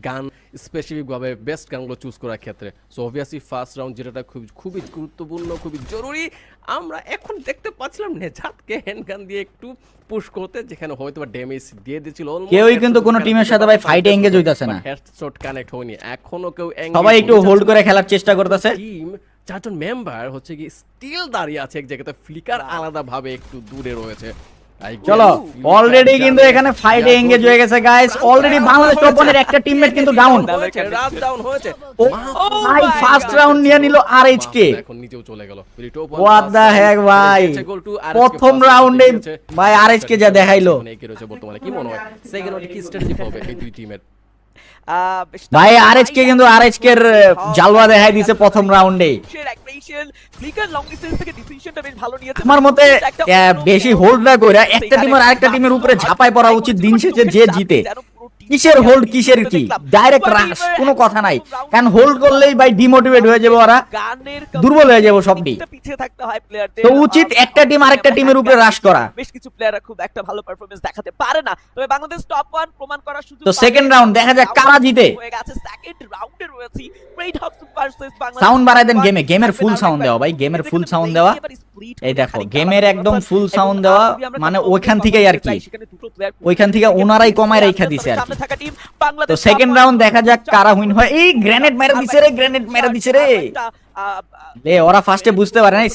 গান স্পেসিফিক ভাবে বেস্ট গানগুলো চুজ করার ক্ষেত্রে। সো অবভিয়াসলি ফার্স্ট রাউন্ড যেটা খুবই গুরুত্বপূর্ণ, খুবই জরুরি। আমরা এখন দেখতে পাচ্ছিলাম নেজাতকে হ্যান্ডগান দিয়ে একটু পুশ করতে, যেখানে হয়তো ড্যামেজ দিয়ে দিয়েছিল। কেউই কিন্তু কোনো টিমের সাথে ভাই ফাইটে এঙ্গেজ হইতাছে না, হেডশট কানেক্ট হয়নি এখনো কেউ। সবাই একটু হোল্ড করে খেলার চেষ্টা করতেছে। টিম চারজন মেম্বার হচ্ছে কি স্টিল দাঁড়িয়ে আছে এক জায়গাতে, ফ্লিকার আলাদা ভাবে একটু দূরে রয়েছে। চলো অলরেডি কিন্তু এখানে ফাইটে এঙ্গেজ হয়ে গেছে গাইস। অলরেডি বাংলাদেশ টপ ওয়ানের একটা টিমমেট কিন্তু ডাউন, রাত ডাউন হয়েছে। ভাই ফার্স্ট রাউন্ড নিয়ে নিল আরএইচকে। এখন নিচেও চলে গেল। হোয়াট দা হেক ভাই, প্রথম রাউন্ডে ভাই আরএইচকে যা দেখাইলো। কি রয়েছে বর্তমানে, কি মনে হয় সেকেন্ড রাউন্ডে কি স্ট্র্যাটেজি হবে এই দুই টিমের? ভাই আরএইচকে কিন্তু আরএইচকে এর জালওয়া দেখাই দিয়েছে প্রথম রাউন্ডে। আমার মতে বেশি হোল্ড না কইরা একটা টিমের আরেকটা টিমের উপরে ঝাঁপায় পড়া উচিত দিন শেষে যে জিতে। কিসের হোল্ড কিসের কি, ডাইরেক্ট রাশ কোনো কথা নাই, কারণ হোল্ড করলেই ভাই ডিমোটিভেট হয়ে যাবে, ওরা দুর্বল হয়ে যাবে সবটি। তো উচিত একটা টিম আরেকটা টিমের উপরে রাশ করা। বেশ কিছু প্লেয়াররা খুব একটা ভালো পারফরম্যান্স দেখাতে পারে না, তবে বাংলাদেশ টপ 1 প্রমাণ করার সুযোগ। তো সেকেন্ড রাউন্ড দেখা যাক কারা জিতে। হয়ে গেছে সেকেন্ড রাউন্ডে রয়েছে great Hawks versus Bangladesh. Sound বাড়াই দেন গেমের ফুল সাউন্ড দেওয়া ভাই, গেমের ফুল সাউন্ড দেওয়া। এই দেখো গেমের একদম ফুল সাউন্ড দেওয়া, মানে ওইখান থেকেই আর কি, ওইখান থেকে ওনারাই কমায় রেখা দিছে আর কি। তো সেকেন্ড রাউন্ড দেখা যাক কারা উইন হয়। এই গ্রেনেড মেরে দিছে রে, গ্রেনেড মেরে দিছে রে। ওরা ফার্স্টে বুঝতে পারে নাই,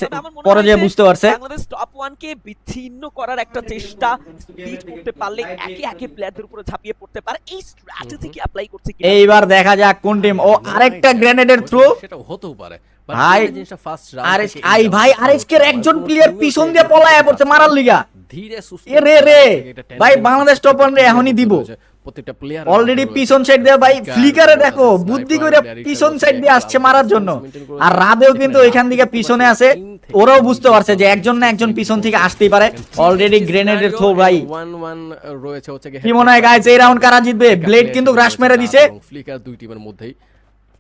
পরে যে বুঝতে পারছে। বাংলাদেশ টপ 1 কে বিচ্ছিন্ন করার একটা চেষ্টা স্প্লিট করতে পারলে একে একে প্লেয়ারদের উপরে ঝাঁপিয়ে পড়তে পারে। এই স্ট্র্যাটেজি কি অ্যাপ্লাই করছে কি এইবার দেখা যাক কোন টিম। ও আরেকটা গ্রেনেডের থ্রো, সেটা হতেও পারে ভাই আই ভাই আরএসকে এর একজন প্লেয়ার পিছন দিয়ে পলায়া পড়ছে মারার লিগা। ধীরে সুস্থ এ রে রে ভাই বাংলাদেশ টপ ওয়ান রে এখনই দিব। প্রত্যেকটা প্লেয়ার অলরেডি পিছন সাইড দিয়ে ভাই ফ্লিকারে দেখো বুদ্ধি করে পিছন সাইড দিয়ে আসছে মারার জন্য। আর রাদেও কিন্তু ওইখান থেকে পিছনে আছে, ওরাও বুঝতে পারছে যে একজন না একজন পিছন থেকে আসতেই পারে। অলরেডি গ্রেনেডের থ্রো ভাই 1-1 রয়েছে হচ্ছে কি মনে হয় গাইস এই রাউন্ড কারা জিতবে? ব্লেড কিন্তু রাশ মেরে দিছে, ফ্লিকার দুই টিমের মধ্যেই।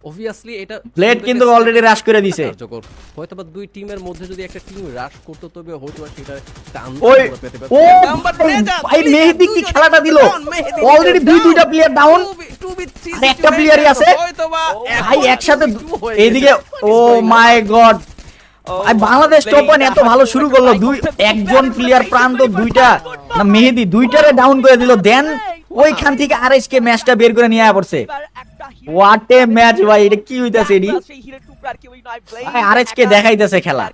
অবভিয়াসলি এটা ব্লেড কিন্তু অলরেডি রাশ করে দিছে। হয়তোবা দুই টিমের মধ্যে যদি একটা টিম রাশ করতে, তবে হয়তো সেটা ওই ও ভাই মেহেদী কি খেলাটা দিল। অলরেডি দুইটা প্লেয়ার ডাউন, আর একটা প্লেয়ারই আছে ভাই একসাথে এইদিকে। ও মাই গড, বাংলাদেশ টপ ওয়ান এত ভালো শুরু করলো, একজন প্লেয়ার প্রান্ত দুইটা না মেহেদী দুইটারে ডাউন করে দিল। দেন ওইখান থেকে আরএসকে ম্যাচটা বের করে নিয়ে পড়ছে। হোয়াট এ ম্যাচ ভাই, এটা কি হইতাছে এডি? ভাই আরএসকে দেখাইতেছে খেলা,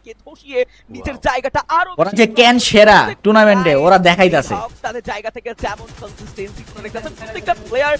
নিজের জায়গাটা আরো ওরা যে ক্যান সেরা টুর্নামেন্টে ওরা দেখাইতেছে। তাদের জায়গা থেকে যেমন কনসিস্টেন্সি করে রেখেছেন প্রত্যেকটা প্লেয়ার